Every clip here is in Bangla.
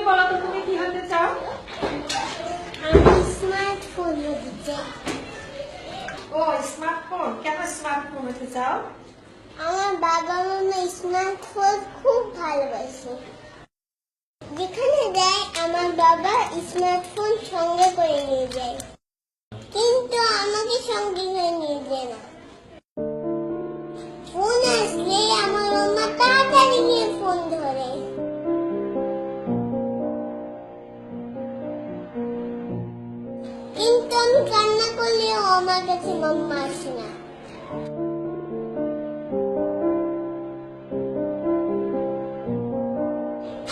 বলো তো তুমি কি হতে চাও? আমি স্মার্টফোন হতে চাই। ও স্মার্টফোন, কেন স্মার্টফোন হতে চাও? আমার বাবা মামা স্মার্টফোন খুব ভালোবাসে। যেখানে যায় আমার বাবা স্মার্টফোন সঙ্গে করে নিয়ে যায়, কিন্তু আমাকে সঙ্গে করে নিয়ে যায় না। ফোন আসলে আমার মামা তাড়াতাড়ি নিয়ে ফোন ধরে, কিন্তু আমি কান্না করলেও আমার কাছে মাম্মা আসে না।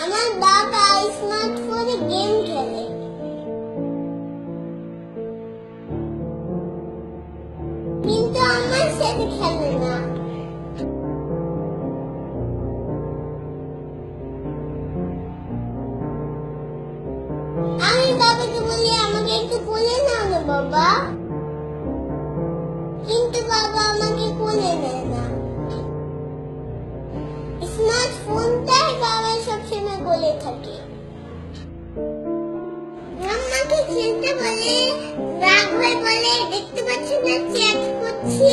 আমার বাবা স্মার্টফোনে গেম খেলে, কিন্তু আমার সাথে খেলে না। আমি বাবাকে বলি আমাকে একটু কোলে নাও না বাবা, কিন্তু বাবা আমাকে কোলে নেয় না। স্মার্টফোনটাই বাবা সবসময় কোলে থাকে। মাম্মাকে খেলতে বলে রাগ হয়ে বলে, দেখতে পাচ্ছি না চ্যাট করছি।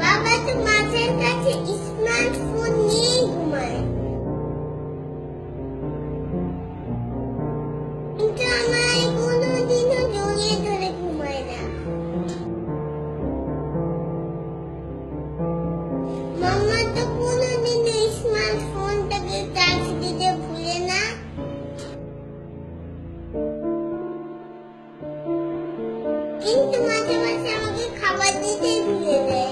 বাবা তো মাথার কাছে স্মার্টফোন নিয়ে ঘুমায়, কিন্তু আমার কোনোদিনও জড়িয়ে ধরে ঘুমায় না। মাম্মা তো কোনোদিনও স্মার্টফোনটাকে চার্জ দিতে ভুলে না, কিন্তু মাঝে মাঝে আমাকে খাবার দিতেই ভুলে যায়।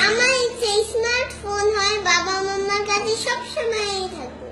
আমার ইচ্ছে স্মার্টফোন হয় বাবা মাম্মার কাছে সবসময়ই থাকবে।